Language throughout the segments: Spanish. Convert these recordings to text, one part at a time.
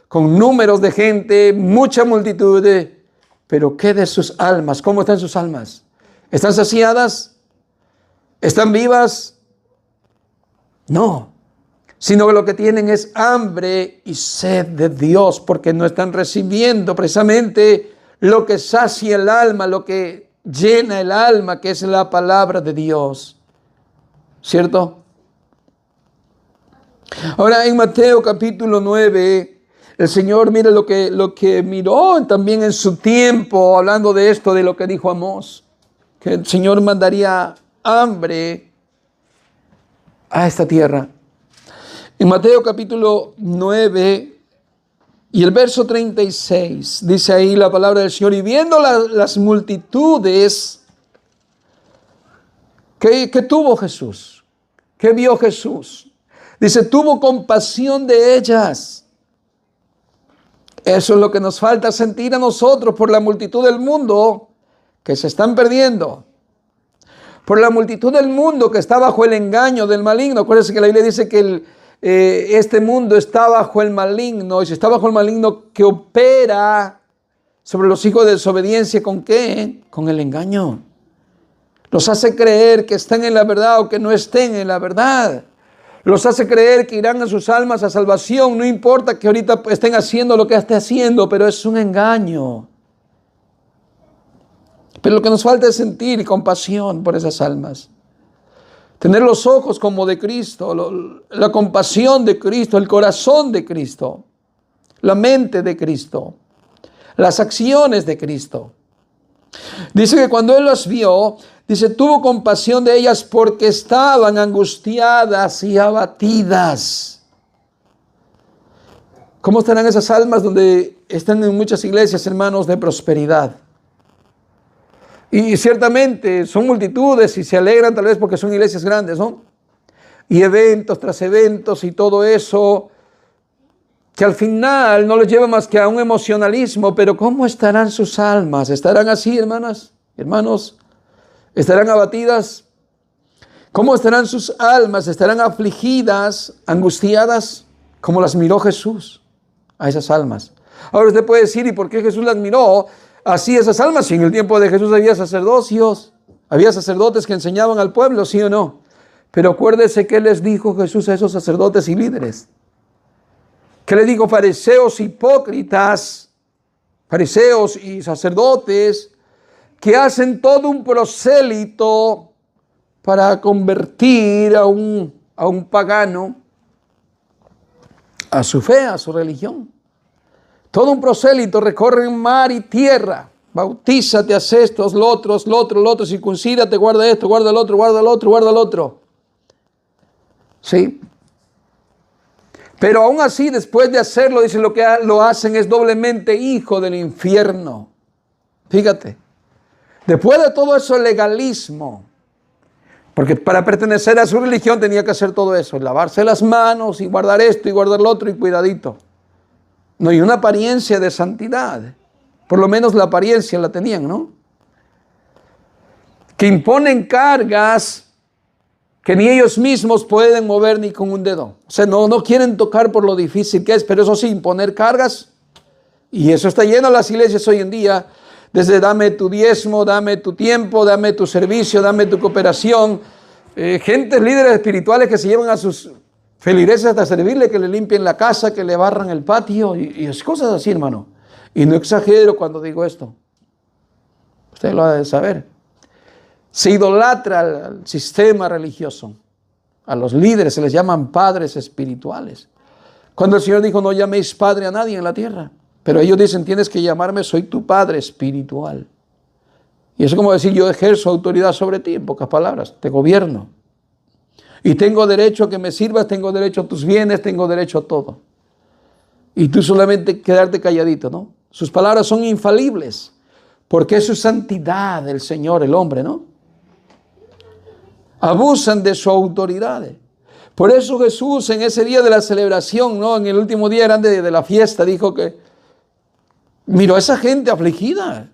con números de gente, mucha multitud, pero ¿qué de sus almas? ¿Cómo están sus almas? ¿Están saciadas? ¿Están vivas? No, sino que lo que tienen es hambre y sed de Dios, porque no están recibiendo precisamente lo que sacia el alma, lo que llena el alma, que es la palabra de Dios. ¿Cierto? Ahora en Mateo capítulo 9, el Señor, mire lo que miró también en su tiempo, hablando de esto, de lo que dijo Amós, que el Señor mandaría hambre a esta tierra. En Mateo capítulo 9 y el verso 36, dice ahí la palabra del Señor, y viendo las multitudes, ¿qué tuvo Jesús? ¿Qué vio Jesús? Dice, tuvo compasión de ellas. Eso es lo que nos falta sentir a nosotros por la multitud del mundo que se están perdiendo. Por la multitud del mundo que está bajo el engaño del maligno. Acuérdense que la Biblia dice que este mundo está bajo el maligno. Y si está bajo el maligno que opera sobre los hijos de desobediencia, ¿con qué? Con el engaño. Los hace creer que están en la verdad o que no estén en la verdad. Los hace creer que irán a sus almas a salvación. No importa que ahorita estén haciendo lo que estén haciendo, pero es un engaño. Pero lo que nos falta es sentir compasión por esas almas. Tener los ojos como de Cristo, la compasión de Cristo, el corazón de Cristo, la mente de Cristo, las acciones de Cristo. Dice que cuando Él los vio, dice, tuvo compasión de ellas porque estaban angustiadas y abatidas. ¿Cómo estarán esas almas donde están en muchas iglesias, hermanos, de prosperidad? Y ciertamente son multitudes y se alegran tal vez porque son iglesias grandes, ¿no? Y eventos tras eventos y todo eso, que al final no les lleva más que a un emocionalismo. Pero ¿cómo estarán sus almas? ¿Estarán así, hermanas, hermanos? ¿Estarán abatidas? ¿Cómo estarán sus almas? ¿Estarán afligidas, angustiadas? Como las miró Jesús a esas almas. Ahora usted puede decir, ¿y por qué Jesús las miró así esas almas? Si en el tiempo de Jesús había sacerdocios, había sacerdotes que enseñaban al pueblo, ¿sí o no? Pero acuérdese qué les dijo Jesús a esos sacerdotes y líderes. ¿Qué les dijo? Fariseos hipócritas, fariseos y sacerdotes, que hacen todo un prosélito para convertir a un pagano a su fe, a su religión. Todo un prosélito, recorren mar y tierra. Bautízate, haz esto, haz lo otro, circuncídate, guarda esto, guarda el otro, guarda el otro, guarda el otro. ¿Sí? Pero aún así, después de hacerlo, dice, lo que lo hacen es doblemente hijo del infierno. Fíjate. Después de todo eso, el legalismo. Porque para pertenecer a su religión tenía que hacer todo eso. Lavarse las manos y guardar esto y guardar lo otro y cuidadito. No hay una apariencia de santidad. Por lo menos la apariencia la tenían, ¿no? Que imponen cargas que ni ellos mismos pueden mover ni con un dedo. O sea, no quieren tocar por lo difícil que es, pero eso sí, imponer cargas. Y eso está lleno de las iglesias hoy en día. Desde dame tu diezmo, dame tu tiempo, dame tu servicio, dame tu cooperación. Gentes, líderes espirituales que se llevan a sus feligreses hasta servirle, que le limpien la casa, que le barran el patio y es cosas así, hermano. Y no exagero cuando digo esto. Usted lo ha de saber. Se idolatra al sistema religioso. A los líderes se les llaman padres espirituales. Cuando el Señor dijo, no llaméis padre a nadie en la tierra. Pero ellos dicen, tienes que llamarme, soy tu padre espiritual. Y eso es como decir, yo ejerzo autoridad sobre ti, en pocas palabras, te gobierno. Y tengo derecho a que me sirvas, tengo derecho a tus bienes, tengo derecho a todo. Y tú solamente quedarte calladito, ¿no? Sus palabras son infalibles, porque es su santidad el Señor, el hombre, ¿no? Abusan de su autoridad. Por eso Jesús en ese día de la celebración, ¿no? En el último día grande de la fiesta, dijo que miró a esa gente afligida,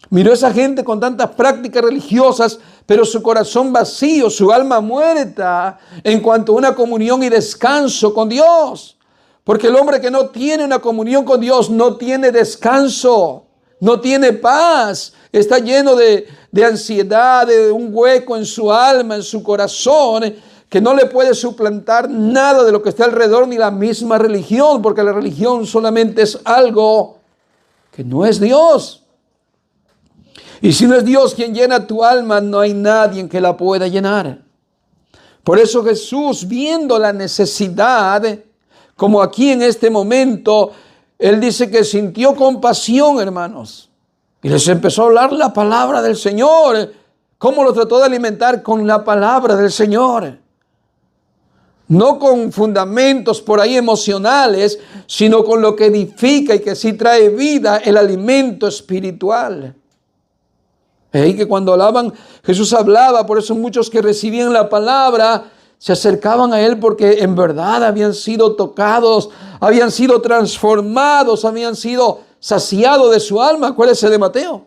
miró a esa gente con tantas prácticas religiosas, pero su corazón vacío, su alma muerta en cuanto a una comunión y descanso con Dios. Porque el hombre que no tiene una comunión con Dios no tiene descanso, no tiene paz, está lleno de ansiedad, de un hueco en su alma, en su corazón, que no le puede suplantar nada de lo que está alrededor, ni la misma religión, porque la religión solamente es algo que no es Dios. Y si no es Dios quien llena tu alma, no hay nadie que la pueda llenar. Por eso Jesús, viendo la necesidad, como aquí en este momento, Él dice que sintió compasión, hermanos. Y les empezó a hablar la palabra del Señor. ¿Cómo lo trató de alimentar? Con la palabra del Señor. No con fundamentos por ahí emocionales, sino con lo que edifica y que sí trae vida, el alimento espiritual. Y que cuando hablaban, Jesús hablaba, por eso muchos que recibían la palabra se acercaban a Él porque en verdad habían sido tocados, habían sido transformados, habían sido saciados de su alma. Acuérdese de Mateo.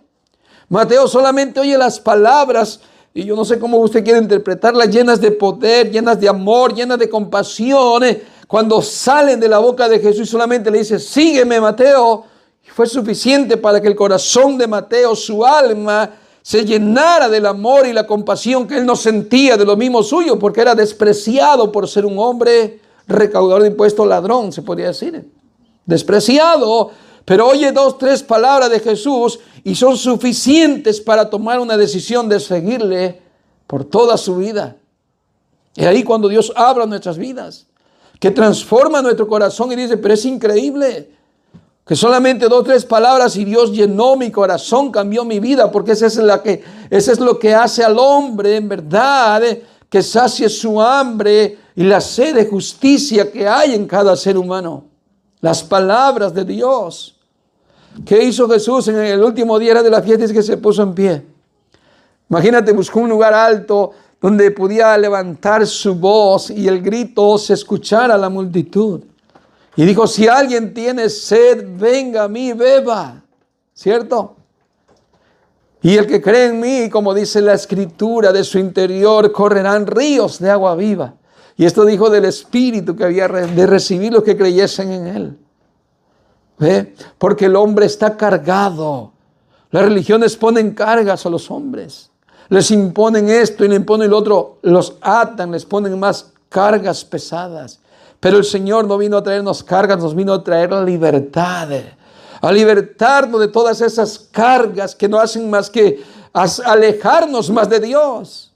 Mateo solamente oye las palabras, y yo no sé cómo usted quiere interpretarlas, llenas de poder, llenas de amor, llenas de compasión. Cuando salen de la boca de Jesús, solamente le dice, sígueme, Mateo. Y fue suficiente para que el corazón de Mateo, su alma, se llenara del amor y la compasión que él no sentía de lo mismo suyo, porque era despreciado por ser un hombre recaudador de impuestos, ladrón, se podría decir. Despreciado, pero oye 2, 3 palabras de Jesús y son suficientes para tomar una decisión de seguirle por toda su vida. Y ahí cuando Dios habla en nuestras vidas, que transforma nuestro corazón y dice, pero es increíble que solamente 2, 3 palabras y Dios llenó mi corazón, cambió mi vida, porque eso es lo que hace al hombre en verdad, que sacie su hambre y la sed de justicia que hay en cada ser humano. Las palabras de Dios. ¿Qué hizo Jesús en el último día de la fiesta? Es que se puso en pie. Imagínate, buscó un lugar alto donde podía levantar su voz y el grito se escuchara a la multitud. Y dijo, si alguien tiene sed, venga a mí, beba. ¿Cierto? Y el que cree en mí, como dice la Escritura, de su interior correrán ríos de agua viva. Y esto dijo del Espíritu que había de recibir los que creyesen en Él. ¿Ve? Porque el hombre está cargado. Las religiones ponen cargas a los hombres. Les imponen esto y le imponen lo otro. Los atan, les ponen más cargas pesadas. Pero el Señor no vino a traernos cargas, nos vino a traer la libertad. A libertarnos de todas esas cargas que no hacen más que alejarnos más de Dios.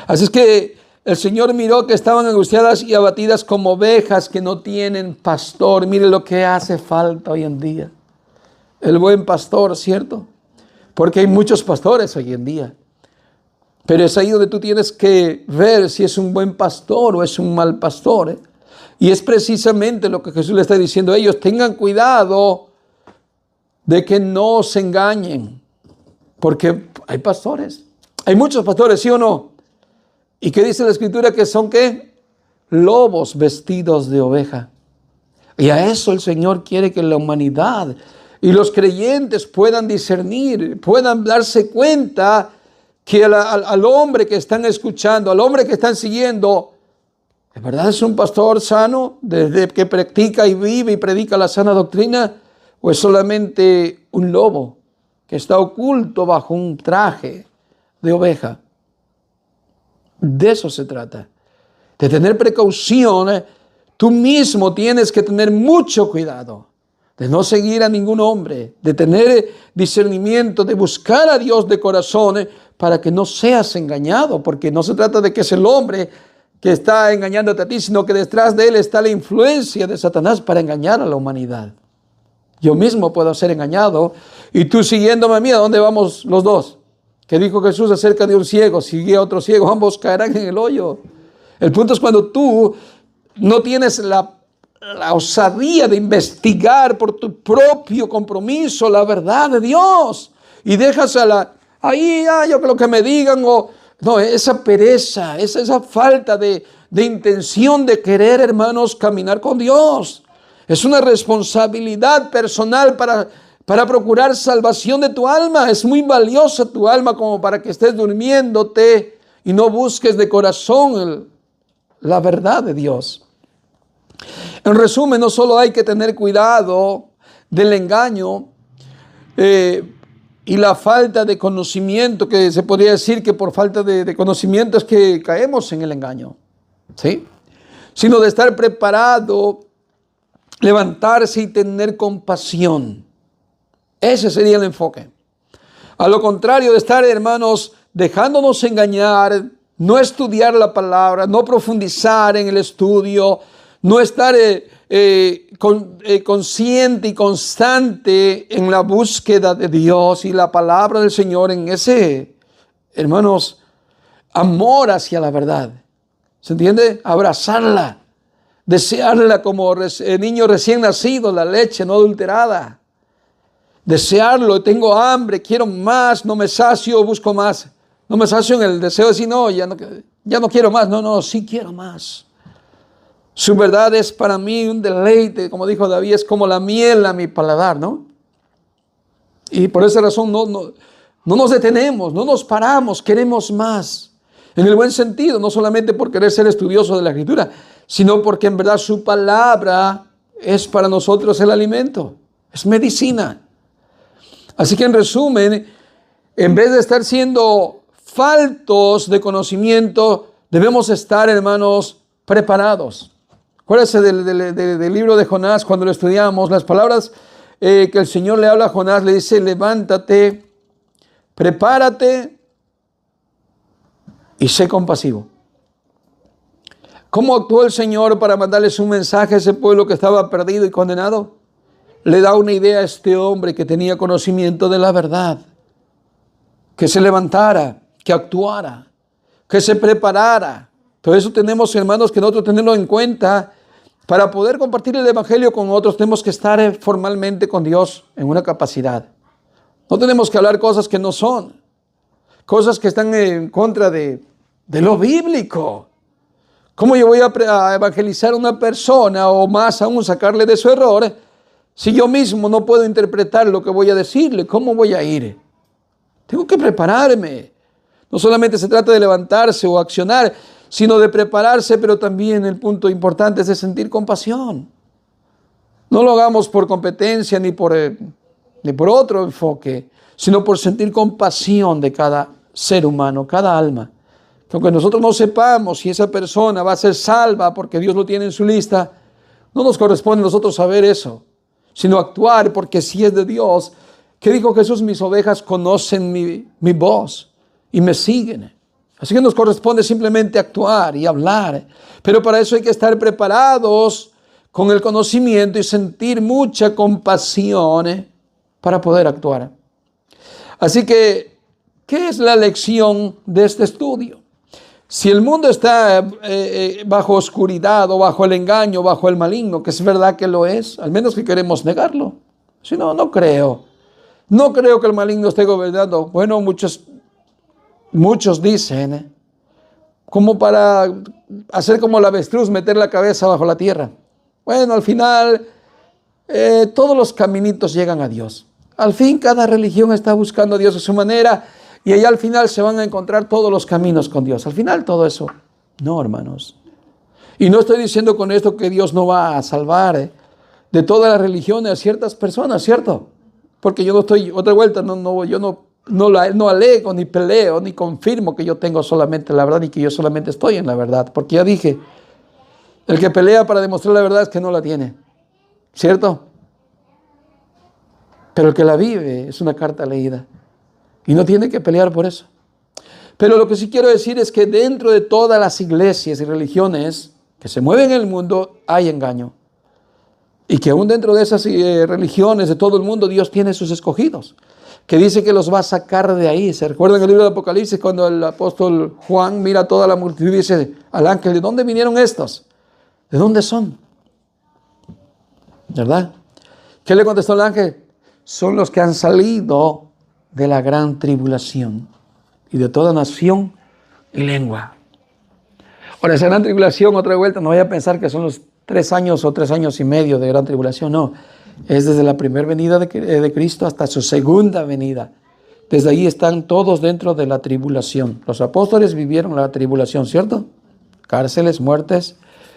Así es que el Señor miró que estaban angustiadas y abatidas como ovejas que no tienen pastor. Mire lo que hace falta hoy en día. El buen pastor, ¿cierto? Porque hay muchos pastores hoy en día. Pero es ahí donde tú tienes que ver si es un buen pastor o es un mal pastor. Y es precisamente lo que Jesús le está diciendo a ellos. Tengan cuidado de que no se engañen. Porque hay pastores. Hay muchos pastores, ¿sí o no? ¿Y qué dice la Escritura? Que son, ¿qué? Lobos vestidos de oveja. Y a eso el Señor quiere que la humanidad y los creyentes puedan discernir, puedan darse cuenta que al hombre que están escuchando, al hombre que están siguiendo, ¿de verdad es un pastor sano, desde que practica y vive y predica la sana doctrina? ¿O es solamente un lobo que está oculto bajo un traje de oveja? De eso se trata, de tener precaución. Tú mismo tienes que tener mucho cuidado de no seguir a ningún hombre, de tener discernimiento, de buscar a Dios de corazón para que no seas engañado, porque no se trata de que es el hombre que está engañándote a ti, sino que detrás de él está la influencia de Satanás para engañar a la humanidad. Yo mismo puedo ser engañado y tú siguiéndome a mí, ¿a dónde vamos los dos? Que dijo Jesús acerca de un ciego, sigue a otro ciego, ambos caerán en el hoyo. El punto es cuando tú no tienes la osadía de investigar por tu propio compromiso la verdad de Dios y dejas yo creo que me digan, o no, esa pereza, esa falta de intención de querer, hermanos, caminar con Dios. Es una responsabilidad personal para procurar salvación de tu alma. Es muy valiosa tu alma como para que estés durmiéndote y no busques de corazón la verdad de Dios. En resumen, no solo hay que tener cuidado del engaño y la falta de conocimiento, que se podría decir que por falta de conocimiento es que caemos en el engaño, ¿sí? Sino de estar preparado, levantarse y tener compasión. Ese sería el enfoque. A lo contrario de estar, hermanos, dejándonos engañar, no estudiar la palabra, no profundizar en el estudio, no estar consciente y constante en la búsqueda de Dios y la palabra del Señor, en ese, hermanos, amor hacia la verdad. ¿Se entiende? Abrazarla, desearla como niño recién nacido, la leche no adulterada. Desearlo, tengo hambre, quiero más, no me sacio, busco más. No me sacio en el deseo de decir, no, ya no quiero más. No, sí quiero más. Su verdad es para mí un deleite, como dijo David, es como la miel a mi paladar, ¿no? Y por esa razón no nos detenemos, no nos paramos, queremos más. En el buen sentido, no solamente por querer ser estudioso de la Escritura, sino porque en verdad su palabra es para nosotros el alimento, es medicina. Así que en resumen, en vez de estar siendo faltos de conocimiento, debemos estar, hermanos, preparados. Acuérdense del libro de Jonás, cuando lo estudiamos, las palabras que el Señor le habla a Jonás, le dice, levántate, prepárate y sé compasivo. ¿Cómo actuó el Señor para mandarles un mensaje a ese pueblo que estaba perdido y condenado? Le da una idea a este hombre que tenía conocimiento de la verdad, que se levantara, que actuara, que se preparara. Todo eso tenemos, hermanos, que nosotros tenerlo en cuenta. Para poder compartir el Evangelio con otros, tenemos que estar formalmente con Dios en una capacidad. No tenemos que hablar cosas que no son, cosas que están en contra de lo bíblico. ¿Cómo yo voy a evangelizar a una persona o más aún sacarle de su error si yo mismo no puedo interpretar lo que voy a decirle? ¿Cómo voy a ir? Tengo que prepararme. No solamente se trata de levantarse o accionar, sino de prepararse, pero también el punto importante es de sentir compasión. No lo hagamos por competencia ni por otro enfoque, sino por sentir compasión de cada ser humano, cada alma. Que aunque nosotros no sepamos si esa persona va a ser salva porque Dios lo tiene en su lista, no nos corresponde a nosotros saber eso, sino actuar, porque si es de Dios, que dijo Jesús, mis ovejas conocen mi voz y me siguen. Así que nos corresponde simplemente actuar y hablar. Pero para eso hay que estar preparados con el conocimiento y sentir mucha compasión para poder actuar. Así que, ¿qué es la lección de este estudio? Si el mundo está bajo oscuridad o bajo el engaño, bajo el maligno, que es verdad que lo es, al menos que queremos negarlo. Si no, no creo. No creo que el maligno esté gobernando. Bueno, muchos dicen, como para hacer como el avestruz, meter la cabeza bajo la tierra. Bueno, al final, todos los caminitos llegan a Dios. Al fin, cada religión está buscando a Dios a su manera, y allá al final se van a encontrar todos los caminos con Dios. Al final, todo eso. No, hermanos. Y no estoy diciendo con esto que Dios no va a salvar de todas las religiones a ciertas personas, ¿cierto? Porque yo no estoy, otra vuelta, yo no alego, ni peleo, ni confirmo que yo tengo solamente la verdad y que yo solamente estoy en la verdad. Porque ya dije, el que pelea para demostrar la verdad es que no la tiene. ¿Cierto? Pero el que la vive es una carta leída. Y no tiene que pelear por eso. Pero lo que sí quiero decir es que dentro de todas las iglesias y religiones que se mueven en el mundo hay engaño. Y que aún dentro de esas religiones de todo el mundo Dios tiene sus escogidos, que dice que los va a sacar de ahí. ¿Se recuerdan el libro de Apocalipsis cuando el apóstol Juan mira a toda la multitud y dice al ángel, ¿de dónde vinieron estos? ¿De dónde son? ¿Verdad? ¿Qué le contestó el ángel? Son los que han salido de la gran tribulación y de toda nación y lengua. Ahora, esa gran tribulación, otra vuelta, no vaya a pensar que son los 3 años o 3 años y medio de gran tribulación, no. Es desde la primera venida de Cristo hasta su segunda venida. Desde ahí están todos dentro de la tribulación. Los apóstoles vivieron la tribulación, ¿cierto? Cárceles, muertes,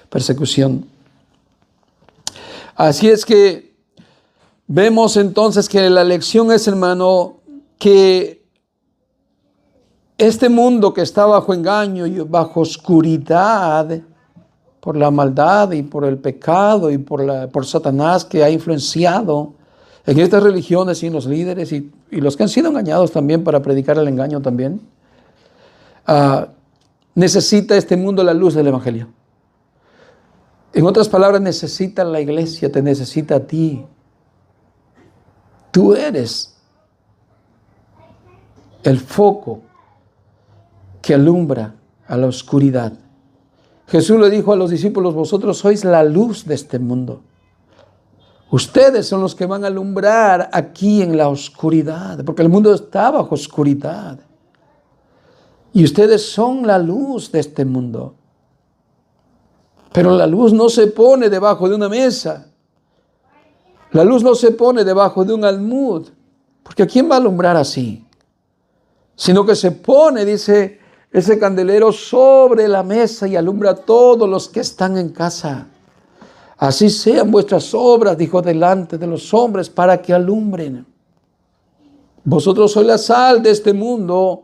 persecución. Así es que vemos entonces que la lección es, hermano, que este mundo que está bajo engaño y bajo oscuridad, por la maldad y por el pecado y por Satanás que ha influenciado en estas religiones y en los líderes y los que han sido engañados también para predicar el engaño también, necesita este mundo la luz del Evangelio. En otras palabras, necesita la iglesia, te necesita a ti. Tú eres el foco que alumbra a la oscuridad. Jesús le dijo a los discípulos, vosotros sois la luz de este mundo. Ustedes son los que van a alumbrar aquí en la oscuridad, porque el mundo está bajo oscuridad. Y ustedes son la luz de este mundo. Pero la luz no se pone debajo de una mesa. La luz no se pone debajo de un almud, porque ¿a quién va a alumbrar así? Sino que se pone, dice, ese candelero sobre la mesa y alumbra a todos los que están en casa. Así sean vuestras obras, dijo, delante de los hombres, para que alumbren. Vosotros sois la sal de este mundo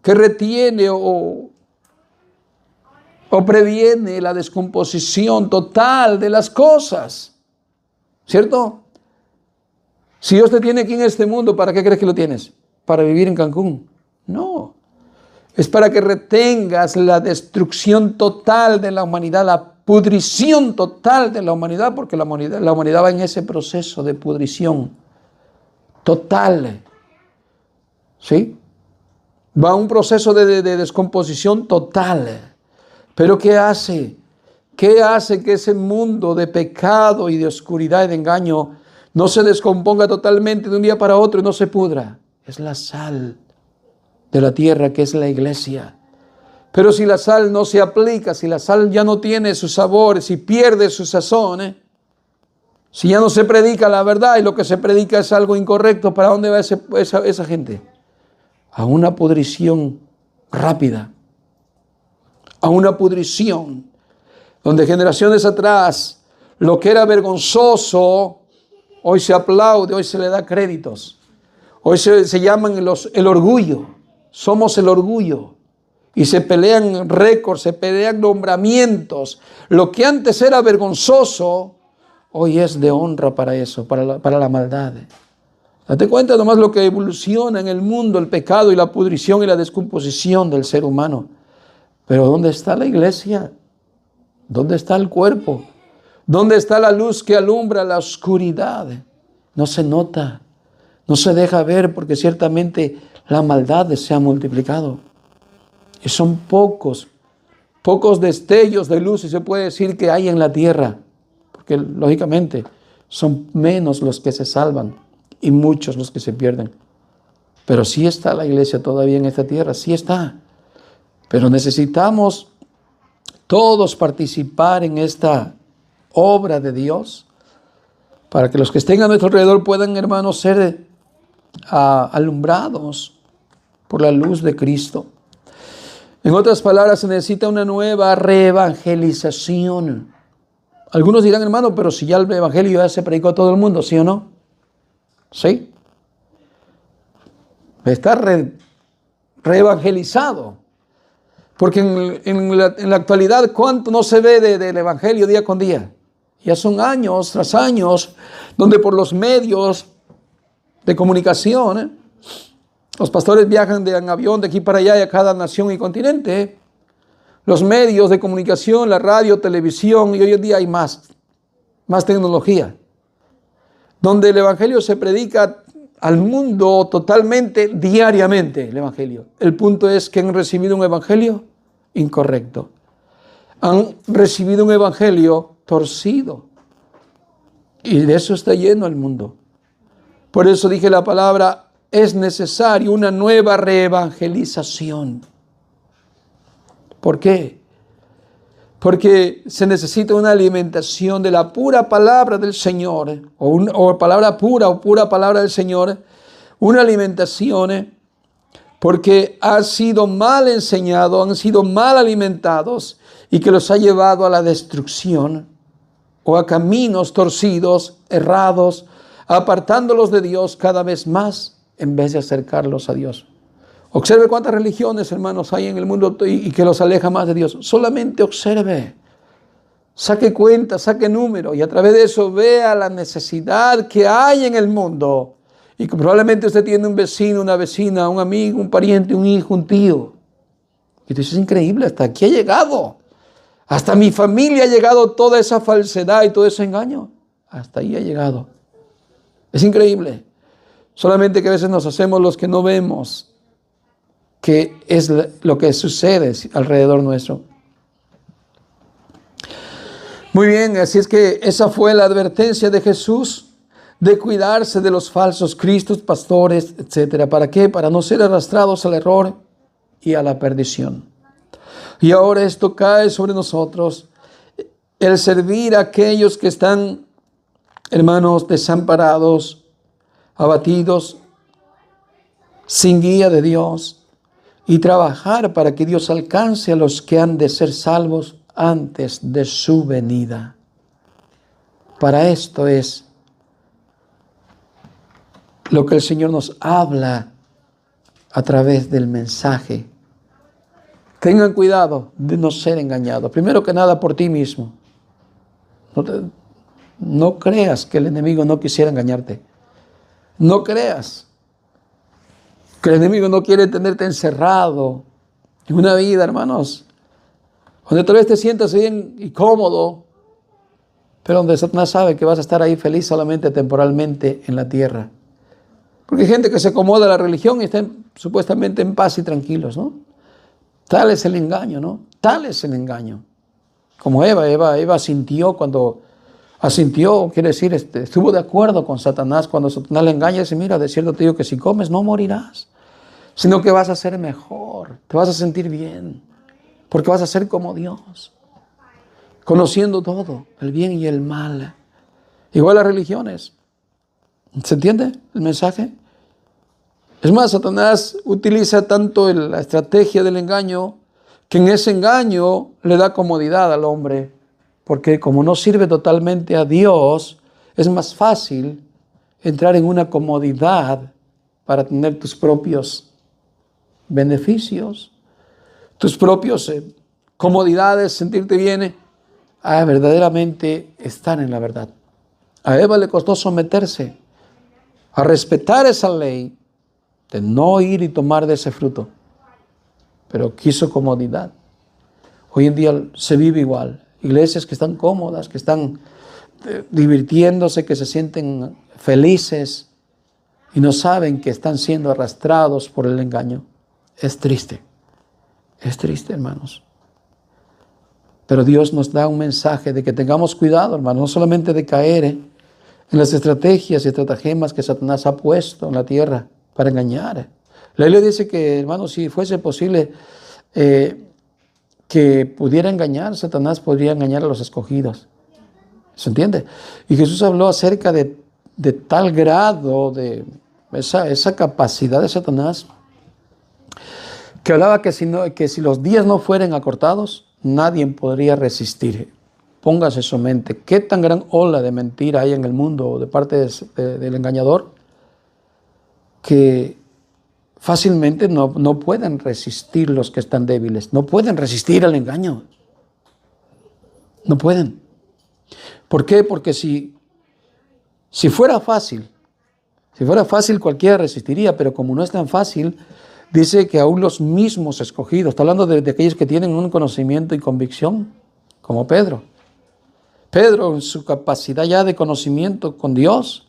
que retiene o previene la descomposición total de las cosas. ¿Cierto? Si Dios te tiene aquí en este mundo, ¿para qué crees que lo tienes? ¿Para vivir en Cancún? No. Es para que retengas la destrucción total de la humanidad, la pudrición total de la humanidad, porque la humanidad va en ese proceso de pudrición total. ¿Sí? Va a un proceso de descomposición total. Pero ¿qué hace? ¿Qué hace que ese mundo de pecado y de oscuridad y de engaño no se descomponga totalmente de un día para otro y no se pudra? Es la sal de la tierra, que es la iglesia. Pero si la sal no se aplica, si la sal ya no tiene su sabor, si pierde su sazón, si ya no se predica la verdad y lo que se predica es algo incorrecto, ¿para dónde va esa gente? A una pudrición rápida, a una pudrición donde generaciones atrás lo que era vergonzoso, hoy se aplaude, hoy se le da créditos. Hoy se llaman el orgullo. Somos el orgullo. Y se pelean récords, se pelean nombramientos. Lo que antes era vergonzoso, hoy es de honra para eso, para la maldad. Date cuenta nomás lo que evoluciona en el mundo, el pecado y la pudrición y la descomposición del ser humano. Pero ¿dónde está la iglesia? ¿Dónde está el cuerpo? ¿Dónde está la luz que alumbra la oscuridad? No se nota, no se deja ver, porque ciertamente la maldad se ha multiplicado. Y son pocos destellos de luz, si se puede decir, que hay en la tierra. Porque lógicamente son menos los que se salvan y muchos los que se pierden. Pero sí está la iglesia todavía en esta tierra, sí está. Pero necesitamos todos participar en esta obra de Dios, para que los que estén a nuestro alrededor puedan, hermanos, ser alumbrados por la luz de Cristo. En otras palabras, se necesita una nueva reevangelización. Algunos dirán, hermano, pero si ya el evangelio ya se predicó a todo el mundo, ¿sí o no? Sí. Está reevangelizado. Porque en la actualidad, ¿cuánto no se ve del evangelio día con día? Ya son años tras años donde por los medios de comunicación, los pastores viajan en avión de aquí para allá y a cada nación y continente. Los medios de comunicación, la radio, televisión, y hoy en día hay más tecnología, donde el evangelio se predica al mundo totalmente, diariamente, el evangelio. El punto es que han recibido un evangelio incorrecto. Han recibido un evangelio torcido. Y de eso está lleno el mundo. Por eso dije la palabra, es necesario una nueva reevangelización. ¿Por qué? Porque se necesita una alimentación de la pura palabra del Señor, o palabra pura o pura palabra del Señor, una alimentación porque ha sido mal enseñado, han sido mal alimentados y que los ha llevado a la destrucción. o a caminos torcidos, errados, apartándolos de Dios cada vez más en vez de acercarlos a Dios. Observe cuántas religiones, hermanos, hay en el mundo y que los aleja más de Dios. Solamente observe, saque cuenta, saque número y a través de eso vea la necesidad que hay en el mundo. Y que probablemente usted tiene un vecino, una vecina, un amigo, un pariente, un hijo, un tío. Y tú dices, es increíble, hasta aquí ha llegado. Hasta mi familia ha llegado toda esa falsedad y todo ese engaño. Hasta ahí ha llegado. Es increíble. Solamente que a veces nos hacemos los que no vemos qué es lo que sucede alrededor nuestro. Muy bien, así es que esa fue la advertencia de Jesús de cuidarse de los falsos cristos, pastores, etc. ¿Para qué? Para no ser arrastrados al error y a la perdición. Y ahora esto cae sobre nosotros, el servir a aquellos que están, hermanos, desamparados, abatidos, sin guía de Dios, y trabajar para que Dios alcance a los que han de ser salvos antes de su venida. Para esto es lo que el Señor nos habla a través del mensaje. Tengan cuidado de no ser engañados. Primero que nada por ti mismo. No creas que el enemigo no quisiera engañarte. No creas que el enemigo no quiere tenerte encerrado en una vida, hermanos, donde tal vez te sientas bien y cómodo, pero donde Satanás sabe que vas a estar ahí feliz solamente temporalmente en la tierra. Porque hay gente que se acomoda a la religión y están supuestamente en paz y tranquilos, ¿no? Tal es el engaño, ¿no? Tal es el engaño. Como Eva asintió cuando asintió, quiere decir, estuvo de acuerdo con Satanás cuando Satanás le engaña y dice, mira, de cierto te digo que si comes no morirás, sino que vas a ser mejor, te vas a sentir bien, porque vas a ser como Dios, conociendo todo, el bien y el mal. Igual las religiones. ¿Se entiende el mensaje? Es más, Satanás utiliza tanto la estrategia del engaño que en ese engaño le da comodidad al hombre, porque como no sirve totalmente a Dios, es más fácil entrar en una comodidad para tener tus propios beneficios, tus propios comodidades, sentirte bien, a verdaderamente estar en la verdad. A Eva le costó someterse a respetar esa ley de no ir y tomar de ese fruto, pero quiso comodidad. Hoy en día se vive igual. Iglesias que están cómodas, que están divirtiéndose, que se sienten felices y no saben que están siendo arrastrados por el engaño. Es triste, hermanos. Pero Dios nos da un mensaje de que tengamos cuidado, hermanos, no solamente de caer en las estrategias y estratagemas que Satanás ha puesto en la tierra para engañar. La Biblia dice que, hermanos, si fuese posible que pudiera engañar, Satanás podría engañar a los escogidos. ¿Se entiende? Y Jesús habló acerca de tal grado de esa capacidad de Satanás, que hablaba que si los días no fueran acortados, nadie podría resistir. Póngase en su mente, qué tan gran ola de mentira hay en el mundo de parte del engañador, que fácilmente no pueden resistir los que están débiles, no pueden resistir al engaño. No pueden. ¿Por qué? Porque si fuera fácil cualquiera resistiría, pero como no es tan fácil, dice que aún los mismos escogidos, está hablando de aquellos que tienen un conocimiento y convicción, como Pedro. Pedro, en su capacidad ya de conocimiento con Dios,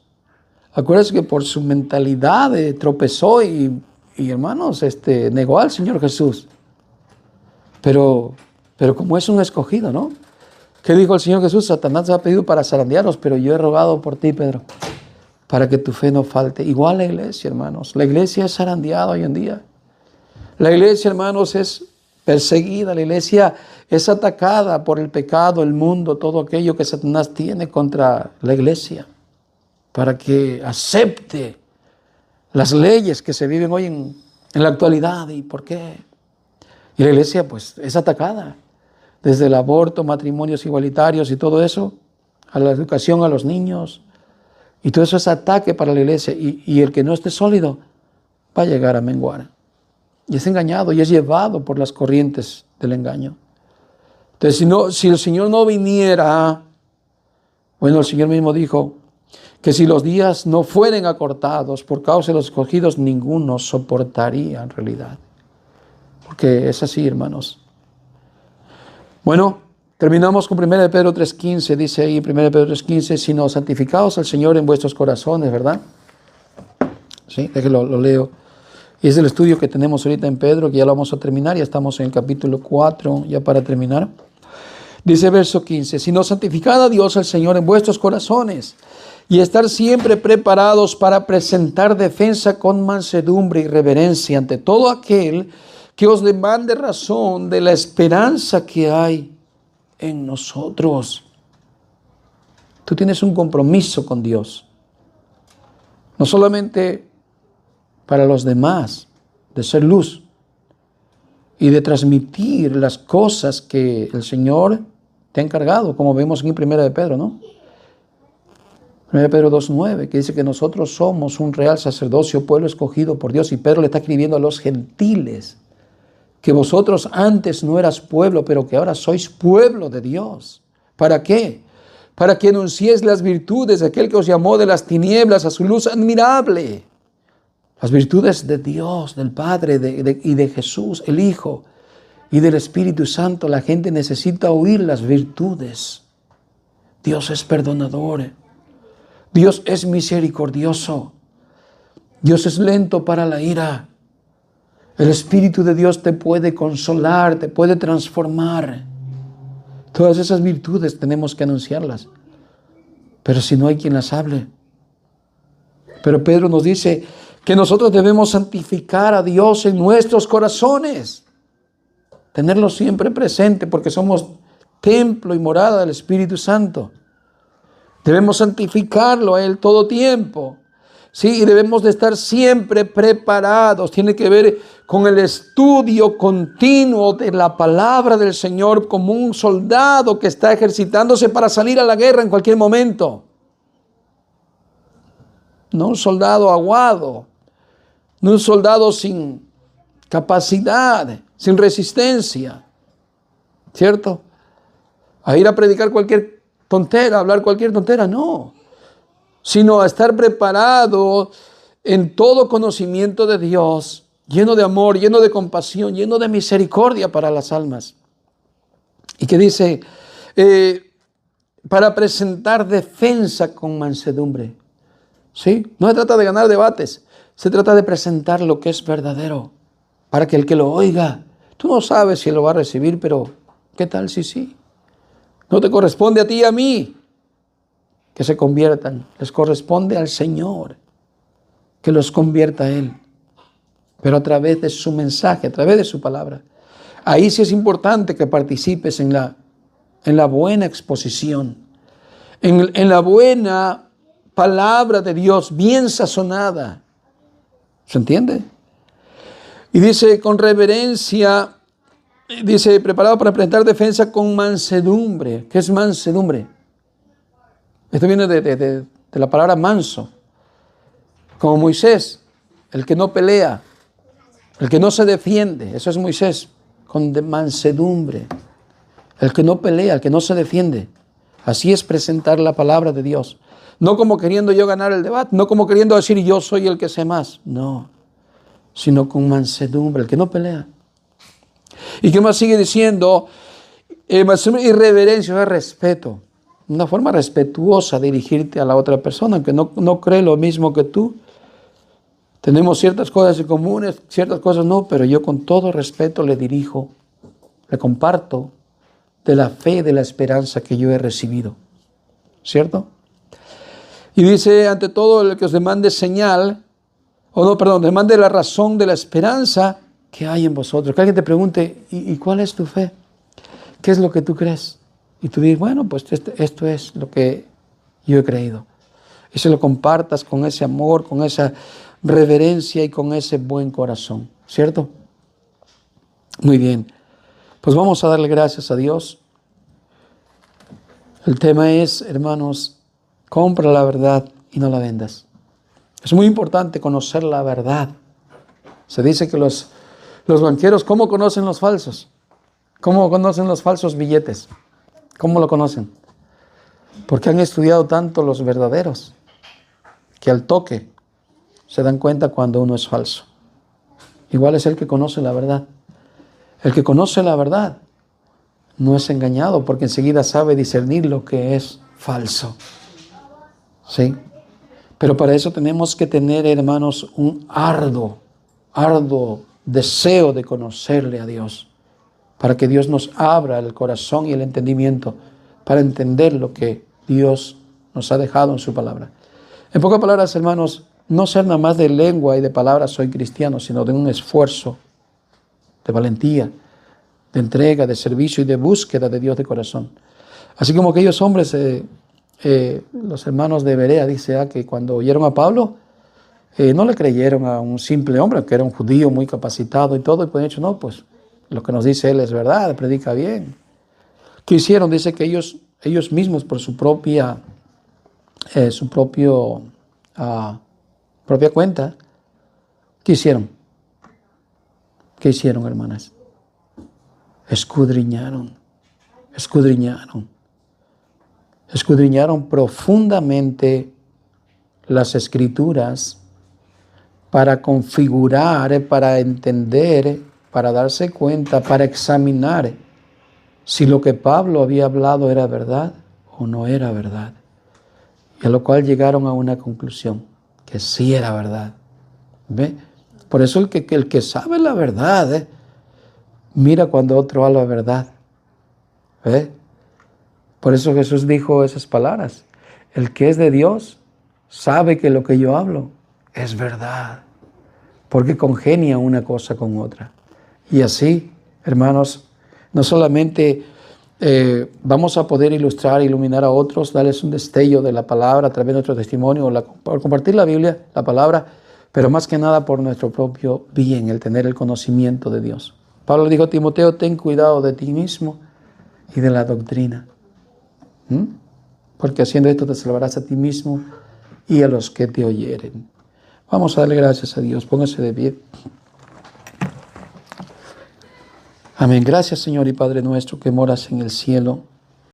acuérdense que por su mentalidad tropezó y hermanos, negó al Señor Jesús. Pero como es un escogido, ¿no? ¿Qué dijo el Señor Jesús? Satanás te ha pedido para zarandearos, pero yo he rogado por ti, Pedro, para que tu fe no falte. Igual la iglesia, hermanos. La iglesia es zarandeada hoy en día. La iglesia, hermanos, es perseguida. La iglesia es atacada por el pecado, el mundo, todo aquello que Satanás tiene contra la iglesia, para que acepte las leyes que se viven hoy en la actualidad. ¿Y por qué? Y la iglesia pues es atacada. Desde el aborto, matrimonios igualitarios y todo eso, a la educación a los niños. Y todo eso es ataque para la iglesia. Y el que no esté sólido va a llegar a menguar. Y es engañado y es llevado por las corrientes del engaño. Entonces, si el Señor no viniera, bueno, el Señor mismo dijo que si los días no fueren acortados por causa de los escogidos, ninguno soportaría en realidad. Porque es así, hermanos. Bueno, terminamos con 1 Pedro 3:15. Dice ahí 1 Pedro 3:15, sino santificaos al Señor en vuestros corazones, ¿verdad? Sí, déjelo, lo leo. Y es el estudio que tenemos ahorita en Pedro, que ya lo vamos a terminar. Ya estamos en el capítulo 4, ya para terminar. Dice verso 15, sino santificad a Dios al Señor en vuestros corazones y estar siempre preparados para presentar defensa con mansedumbre y reverencia ante todo aquel que os demande razón de la esperanza que hay en nosotros. Tú tienes un compromiso con Dios, no solamente para los demás, de ser luz y de transmitir las cosas que el Señor te ha encargado, como vemos en 1 de Pedro, ¿no? 1 Pedro 2:9, que dice que nosotros somos un real sacerdocio, pueblo escogido por Dios, y Pedro le está escribiendo a los gentiles, que vosotros antes no eras pueblo, pero que ahora sois pueblo de Dios. ¿Para qué? Para que anunciéis las virtudes de aquel que os llamó de las tinieblas a su luz admirable. Las virtudes de Dios, del Padre y de Jesús, el Hijo, y del Espíritu Santo. La gente necesita oír las virtudes. Dios es perdonador. Dios es misericordioso. Dios es lento para la ira. El Espíritu de Dios te puede consolar, te puede transformar. Todas esas virtudes tenemos que anunciarlas. Pero si no hay quien las hable. Pero Pedro nos dice que nosotros debemos santificar a Dios en nuestros corazones. Tenerlo siempre presente porque somos templo y morada del Espíritu Santo. Debemos santificarlo a Él todo tiempo. Sí, y debemos de estar siempre preparados. Tiene que ver con el estudio continuo de la palabra del Señor, como un soldado que está ejercitándose para salir a la guerra en cualquier momento. No un soldado aguado, no un soldado sin capacidad, sin resistencia, ¿cierto? A ir a predicar cualquier tontera, a hablar cualquier tontera, no. Sino a estar preparado en todo conocimiento de Dios, lleno de amor, lleno de compasión, lleno de misericordia para las almas. Y que dice, para presentar defensa con mansedumbre. ¿Sí? No se trata de ganar debates, se trata de presentar lo que es verdadero, para que el que lo oiga, tú no sabes si lo va a recibir, pero ¿qué tal si sí? No te corresponde a ti y a mí que se conviertan, les corresponde al Señor que los convierta a Él, pero a través de su mensaje, a través de su palabra. Ahí sí es importante que participes en la buena exposición, en la buena palabra de Dios, bien sazonada. ¿Se entiende? Y dice, con reverencia, dice, preparado para presentar defensa con mansedumbre. ¿Qué es mansedumbre? Esto viene de la palabra manso. Como Moisés, el que no pelea, el que no se defiende. Eso es Moisés, con mansedumbre. El que no pelea, el que no se defiende. Así es presentar la palabra de Dios. No como queriendo yo ganar el debate, no como queriendo decir yo soy el que sé más. No, sino con mansedumbre, el que no pelea. ¿Y qué más sigue diciendo? Mansedumbre y reverencia, es respeto. Una forma respetuosa de dirigirte a la otra persona, que no cree lo mismo que tú. Tenemos ciertas cosas en comunes, ciertas cosas no, pero yo con todo respeto le dirijo, le comparto de la fe, de la esperanza que yo he recibido. ¿Cierto? Y dice, ante todo, el que os demande señal, demande la razón de la esperanza que hay en vosotros. Que alguien te pregunte, ¿y cuál es tu fe? ¿Qué es lo que tú crees? Y tú dices, bueno, pues esto es lo que yo he creído. Y se lo compartas con ese amor, con esa reverencia y con ese buen corazón. ¿Cierto? Muy bien. Pues vamos a darle gracias a Dios. El tema es, hermanos, compra la verdad y no la vendas. Es muy importante conocer la verdad. Se dice que los banqueros, ¿cómo conocen los falsos? ¿Cómo conocen los falsos billetes? ¿Cómo lo conocen? Porque han estudiado tanto los verdaderos que al toque se dan cuenta cuando uno es falso. Igual es el que conoce la verdad. El que conoce la verdad no es engañado porque enseguida sabe discernir lo que es falso. ¿Sí? Pero para eso tenemos que tener, hermanos, un arduo deseo de conocerle a Dios, para que Dios nos abra el corazón y el entendimiento para entender lo que Dios nos ha dejado en su palabra. En pocas palabras, hermanos, no ser nada más de lengua y de palabras soy cristiano, sino de un esfuerzo, de valentía, de entrega, de servicio y de búsqueda de Dios de corazón. Así como aquellos hombres, los hermanos de Berea, dice que cuando oyeron a Pablo, no le creyeron a un simple hombre, que era un judío muy capacitado y todo, y pues dicho, no, pues lo que nos dice él es verdad, predica bien. ¿Qué hicieron? Dice que ellos mismos por su propia cuenta, ¿qué hicieron? ¿Qué hicieron, hermanas? Escudriñaron profundamente las Escrituras para configurar, para entender, para darse cuenta, para examinar si lo que Pablo había hablado era verdad o no era verdad. Y a lo cual llegaron a una conclusión, que sí era verdad. ¿Ve? Por eso el que sabe la verdad, mira cuando otro habla verdad. ¿Ve? Por eso Jesús dijo esas palabras. El que es de Dios sabe que lo que yo hablo es verdad, porque congenia una cosa con otra. Y así, hermanos, no solamente vamos a poder ilustrar, iluminar a otros, darles un destello de la palabra a través de nuestro testimonio, por compartir la Biblia, la palabra, pero más que nada por nuestro propio bien, el tener el conocimiento de Dios. Pablo dijo a Timoteo, ten cuidado de ti mismo y de la doctrina. Porque haciendo esto te salvarás a ti mismo y a los que te oyeren. Vamos a darle gracias a Dios. Póngase de pie. Amén. Gracias, Señor y Padre nuestro que moras en el cielo.